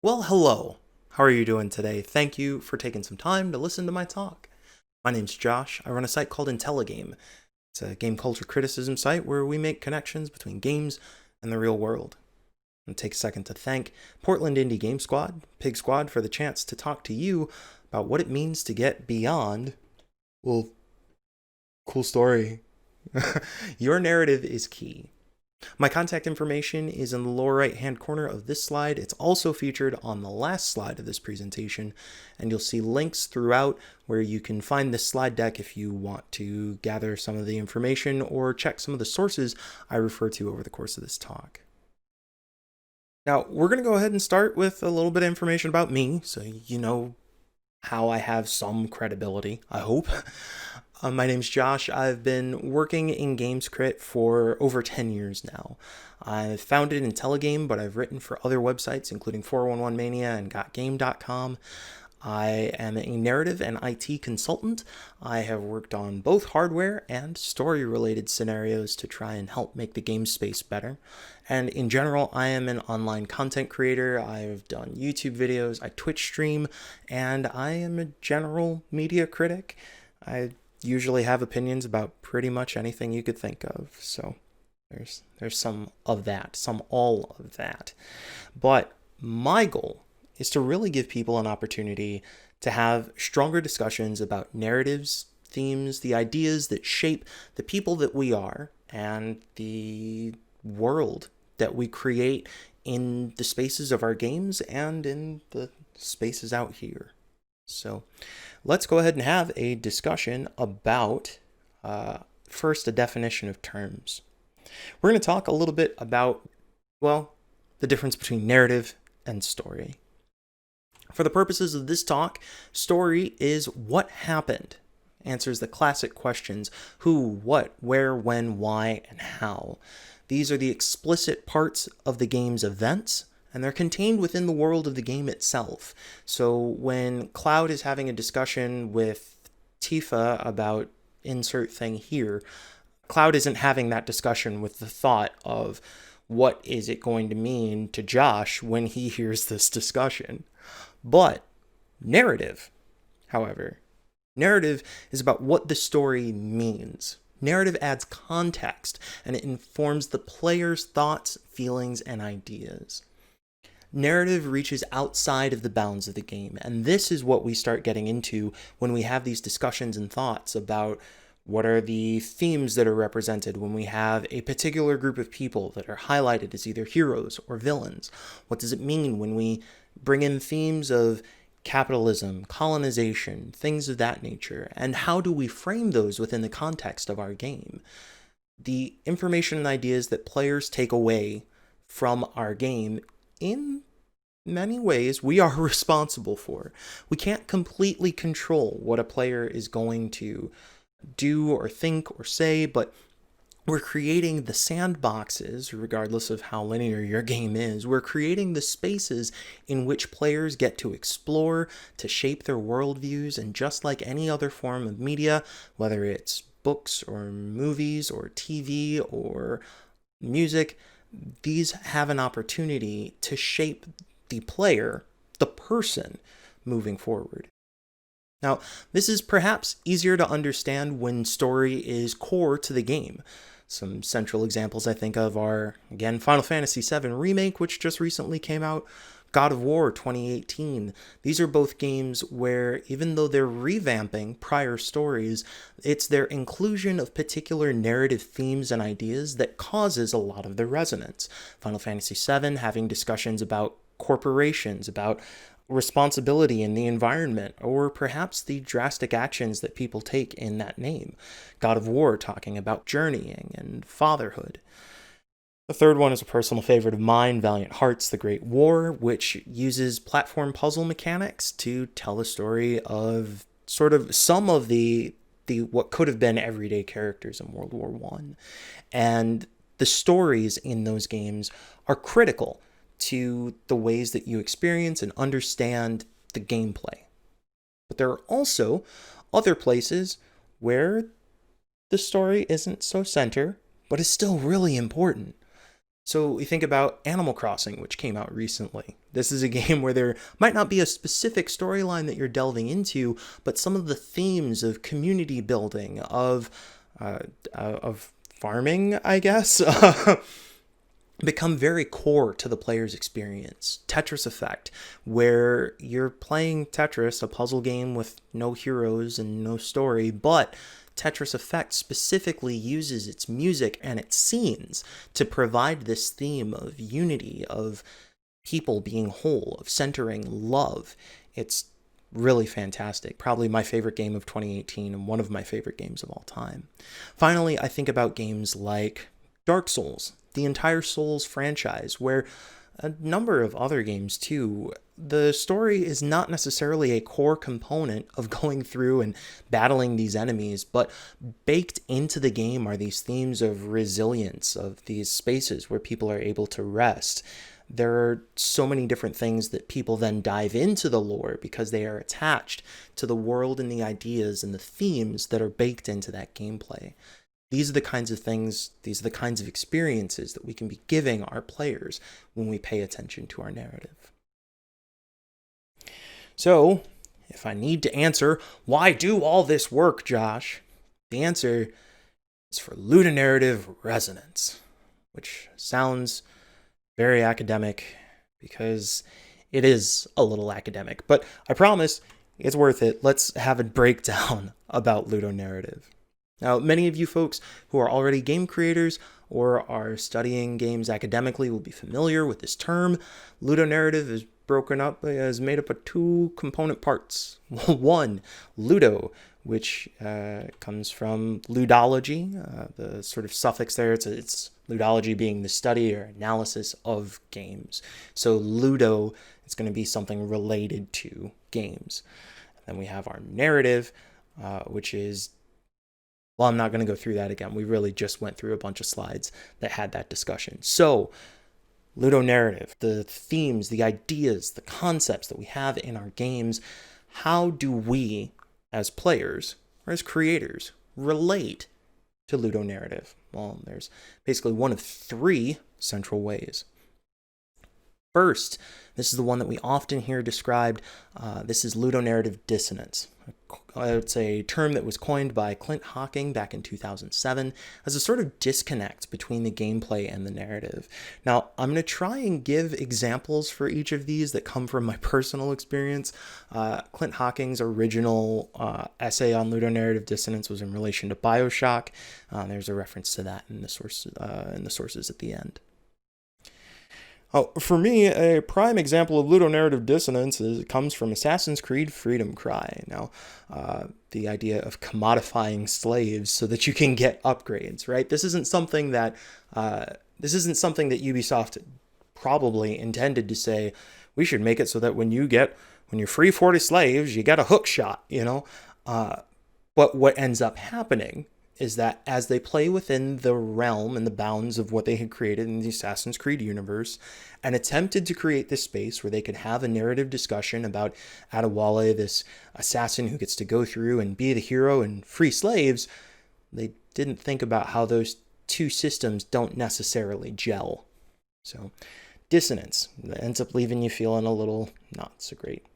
Well, hello. How are you doing today? Thank you for taking some time to listen to my talk. My name's Josh. I run a site called IntelliGame. It's a game culture criticism site where we make connections between games and the real world. I'm going to take a second to thank Portland Indie Game Squad, PIGSquad, for the chance to talk to you about what it means to get beyond, well, cool story. Your narrative is key. My contact information is in the lower right hand corner of this slide. It's also featured on the last slide of this presentation, and you'll see links throughout where you can find this slide deck if you want to gather some of the information or check some of the sources I refer to over the course of this talk. Now, we're going to go ahead and start with a little bit of information about me, so you know how I have some credibility, I hope. My name's Josh. I've been working in games crit for over 10 years now. I've founded IntelliGame, but I've written for other websites, including 411 Mania and GotGame.com. I am a narrative and IT consultant. I have worked on both hardware and story-related scenarios to try and help make the game space better. And in general, I am an online content creator. I've done YouTube videos, I Twitch stream, and I am a general media critic. I usually have opinions about pretty much anything you could think of. So there's some of that, some all of that. But my goal is to really give people an opportunity to have stronger discussions about narratives, themes, the ideas that shape the people that we are and the world that we create in the spaces of our games and in the spaces out here. So let's go ahead and have a discussion about, first, a definition of terms. We're going to talk a little bit about, well, the difference between narrative and story. For the purposes of this talk, story is what happened. Answers the classic questions: who, what, where, when, why, and how. These are the explicit parts of the game's events, and they're contained within the world of the game itself. So when Cloud is having a discussion with Tifa about insert thing here, Cloud isn't having that discussion with the thought of what is it going to mean to Josh when he hears this discussion. But narrative, however, narrative is about what the story means. Narrative adds context, and it informs the player's thoughts, feelings, and ideas. Narrative reaches outside of the bounds of the game, and this is what we start getting into when we have these discussions and thoughts about what are the themes that are represented when we have a particular group of people that are highlighted as either heroes or villains. What does it mean when we bring in themes of capitalism, colonization, things of that nature, and how do we frame those within the context of our game? The information and ideas that players take away from our game, in many ways, we are responsible for. We can't completely control what a player is going to do or think or say, but we're creating the sandboxes, regardless of how linear your game is. We're creating the spaces in which players get to explore, to shape their worldviews, and just like any other form of media, whether it's books or movies or TV or music, these have an opportunity to shape the player, the person, moving forward. Now, this is perhaps easier to understand when story is core to the game. Some central examples I think of are, again, Final Fantasy VII Remake, which just recently came out, God of War 2018. These are both games where, even though they're revamping prior stories, it's their inclusion of particular narrative themes and ideas that causes a lot of the resonance. Final Fantasy VII having discussions about corporations, about responsibility in the environment, or perhaps the drastic actions that people take in that name. God of War talking about journeying and fatherhood. The third one is a personal favorite of mine, Valiant Hearts: The Great War, which uses platform puzzle mechanics to tell the story of sort of some of the what could have been everyday characters in World War One. And the stories in those games are critical to the ways that you experience and understand the gameplay. But there are also other places where the story isn't so center, but is still really important. So we think about Animal Crossing, which came out recently. This is a game where there might not be a specific storyline that you're delving into, but some of the themes of community building, of farming, I guess, become very core to the player's experience. Tetris Effect, where you're playing Tetris, a puzzle game with no heroes and no story, but Tetris Effect specifically uses its music and its scenes to provide this theme of unity, of people being whole, of centering love. It's really fantastic. Probably my favorite game of 2018 and one of my favorite games of all time. Finally, I think about games like Dark Souls, the entire Souls franchise, where a number of other games too, the story is not necessarily a core component of going through and battling these enemies, but baked into the game are these themes of resilience, of these spaces where people are able to rest. There are so many different things that people then dive into the lore because they are attached to the world and the ideas and the themes that are baked into that gameplay. These are the kinds of things, these are the kinds of experiences that we can be giving our players when we pay attention to our narrative. So, if I need to answer, why do all this work, Josh? The answer is for ludonarrative resonance, which sounds very academic because it is a little academic, but I promise it's worth it. Let's have a breakdown about ludonarrative. Now, many of you folks who are already game creators or are studying games academically will be familiar with this term. Ludonarrative is made up of two component parts. One, Ludo, which comes from ludology, the sort of suffix there. It's ludology being the study or analysis of games. So Ludo is going to be something related to games. And then we have our narrative, which is, well, I'm not going to go through that again. We really just went through a bunch of slides that had that discussion. So, ludonarrative, the themes, the ideas, the concepts that we have in our games, how do we, as players or as creators, relate to ludonarrative? Well, there's basically one of three central ways. First, this is the one that we often hear described. This is ludonarrative dissonance. It's a term that was coined by Clint Hocking back in 2007 as a sort of disconnect between the gameplay and the narrative. Now, I'm going to try and give examples for each of these that come from my personal experience. Clint Hocking's original essay on ludonarrative dissonance was in relation to BioShock. There's a reference to that in the sources at the end. Oh, for me, a prime example of ludonarrative dissonance comes from Assassin's Creed Freedom Cry. Now, the idea of commodifying slaves so that you can get upgrades, right? This isn't something that Ubisoft probably intended to say, we should make it so that when you free 40 slaves, you get a hook shot, you know? But what ends up happening is that as they play within the realm and the bounds of what they had created in the Assassin's Creed universe and attempted to create this space where they could have a narrative discussion about Adewale, this assassin who gets to go through and be the hero and free slaves, they didn't think about how those two systems don't necessarily gel. So dissonance that ends up leaving you feeling a little not so great.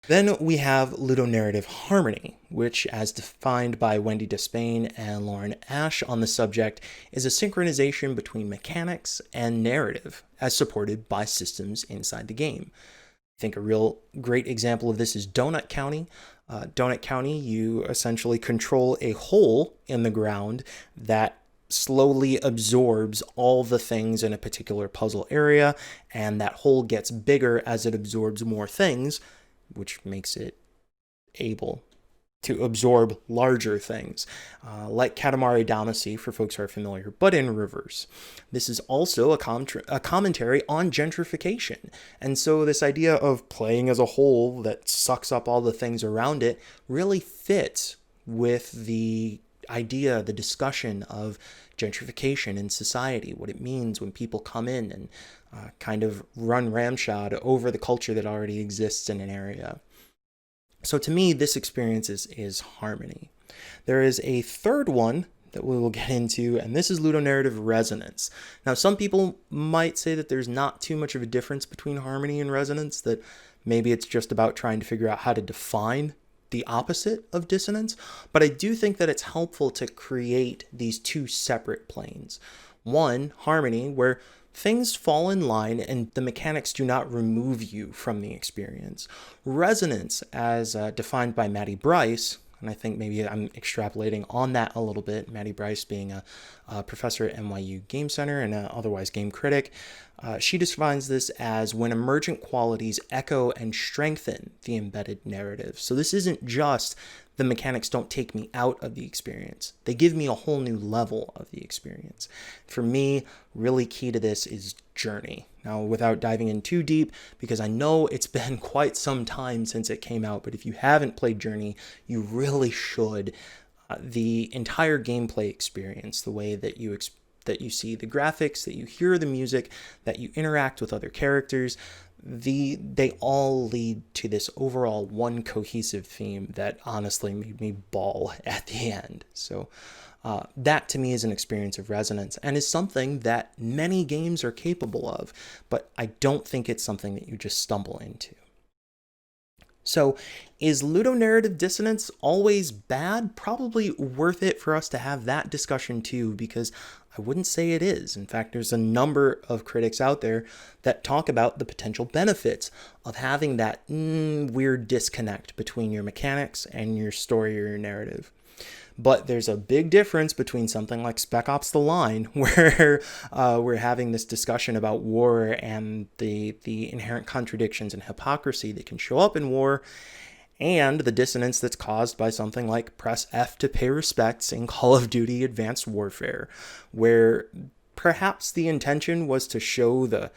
Then we have ludonarrative harmony, which, as defined by Wendy Despain and Lauren Ash on the subject, is a synchronization between mechanics and narrative, as supported by systems inside the game. I think a real great example of this is Donut County. Donut County, you essentially control a hole in the ground that slowly absorbs all the things in a particular puzzle area, and that hole gets bigger as it absorbs more things, which makes it able to absorb larger things, like Katamari Damacy for folks who are familiar, but in reverse. This is also a commentary on gentrification. And so this idea of playing as a whole that sucks up all the things around it really fits with the idea, the discussion of gentrification in society, what it means when people come in and kind of run ramshod over the culture that already exists in an area. So to me, this experience is harmony. There is a third one that we will get into, and this is Ludo Narrative Resonance. Now, some people might say that there's not too much of a difference between harmony and resonance, that maybe it's just about trying to figure out how to define the opposite of dissonance, but I do think that it's helpful to create these two separate planes. One, harmony, where things fall in line and the mechanics do not remove you from the experience. Resonance, as defined by Maddie Bryce, and I think maybe I'm extrapolating on that a little bit, Maddie Bryce being a professor at NYU Game Center and otherwise game critic, she defines this as when emergent qualities echo and strengthen the embedded narrative. So this isn't just the mechanics don't take me out of the experience. They give me a whole new level of the experience. For me, really key to this is journey. Now, without diving in too deep, because I know it's been quite some time since it came out, but if you haven't played Journey, you really should. The entire gameplay experience, the way that you see the graphics, that you hear the music, that you interact with other characters, they all lead to this overall one cohesive theme that honestly made me bawl at the end. So that to me is an experience of resonance and is something that many games are capable of, but I don't think it's something that you just stumble into. So is Ludo Narrative Dissonance always bad? Probably worth it for us to have that discussion too, because I wouldn't say it is. In fact, there's a number of critics out there that talk about the potential benefits of having that weird disconnect between your mechanics and your story or your narrative. But there's a big difference between something like Spec Ops: The Line, where we're having this discussion about war and the inherent contradictions and hypocrisy that can show up in war, and the dissonance that's caused by something like press F to pay respects in Call of Duty Advanced Warfare, where perhaps the intention was to show the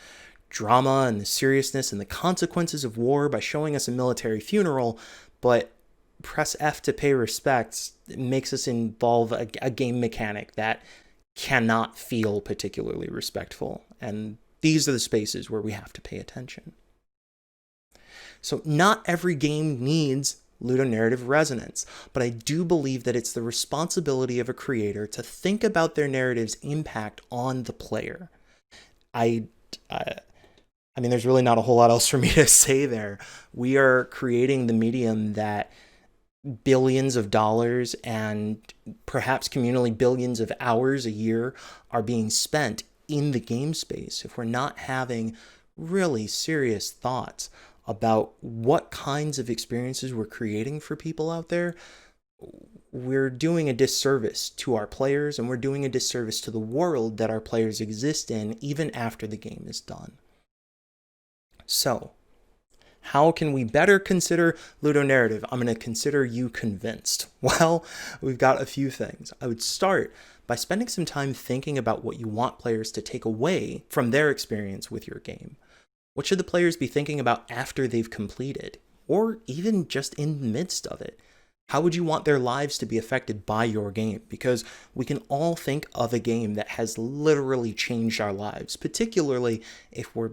drama and the seriousness and the consequences of war by showing us a military funeral, but press F to pay respects makes us involve a game mechanic that cannot feel particularly respectful. And these are the spaces where we have to pay attention. So not every game needs Ludo Narrative Resonance, but I do believe that it's the responsibility of a creator to think about their narrative's impact on the player. I mean, there's really not a whole lot else for me to say there. We are creating the medium that billions of dollars and perhaps communally billions of hours a year are being spent in the game space. If we're not having really serious thoughts about what kinds of experiences we're creating for people out there, we're doing a disservice to our players, and we're doing a disservice to the world that our players exist in even after the game is done. So, how can we better consider Ludo Narrative? I'm going to consider you convinced. Well, we've got a few things. I would start by spending some time thinking about what you want players to take away from their experience with your game. What should the players be thinking about after they've completed, or even just in the midst of it? How would you want their lives to be affected by your game? Because we can all think of a game that has literally changed our lives, particularly if we're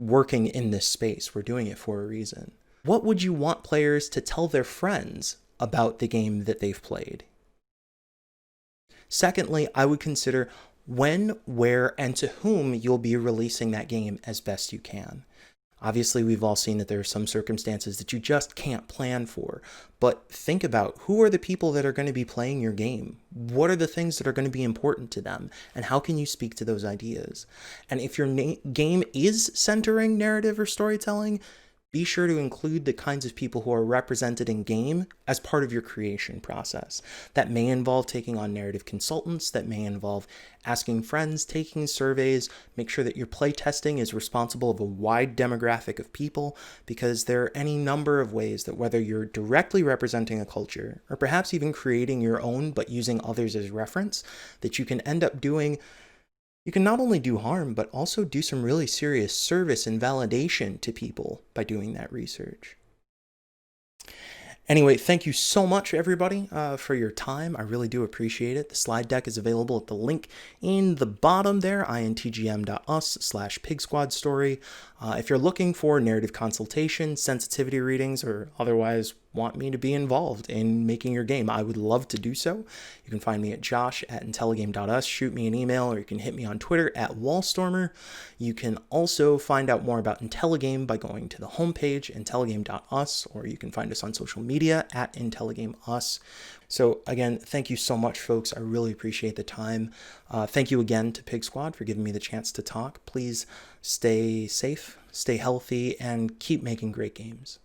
working in this space. We're doing it for a reason. What would you want players to tell their friends about the game that they've played? Secondly, I would consider when, where, and to whom you'll be releasing that game as best you can. Obviously, we've all seen that there are some circumstances that you just can't plan for, but think about who are the people that are going to be playing your game? What are the things that are going to be important to them? And how can you speak to those ideas? And if your game is centering narrative or storytelling, be sure to include the kinds of people who are represented in game as part of your creation process. That may involve taking on narrative consultants, that may involve asking friends, taking surveys, make sure that your playtesting is responsible of a wide demographic of people, because there are any number of ways that whether you're directly representing a culture, or perhaps even creating your own but using others as reference, that you can end up doing. You can not only do harm, but also do some really serious service and validation to people by doing that research. Anyway, thank you so much, everybody, for your time. I really do appreciate it. The slide deck is available at the link in the bottom there, intgm.us/PIGSquad story. If you're looking for narrative consultation, sensitivity readings, or otherwise want me to be involved in making your game, I would love to do so. You can find me at josh@intelligame.us, shoot me an email, or you can hit me on Twitter at wallstormer. You can also find out more about Intelligame by going to the homepage, intelligame.us, or you can find us on social media at intelligameus. So again, thank you so much, folks. I really appreciate the time. Thank you again to PIGSquad for giving me the chance to talk. Please stay safe, stay healthy, and keep making great games.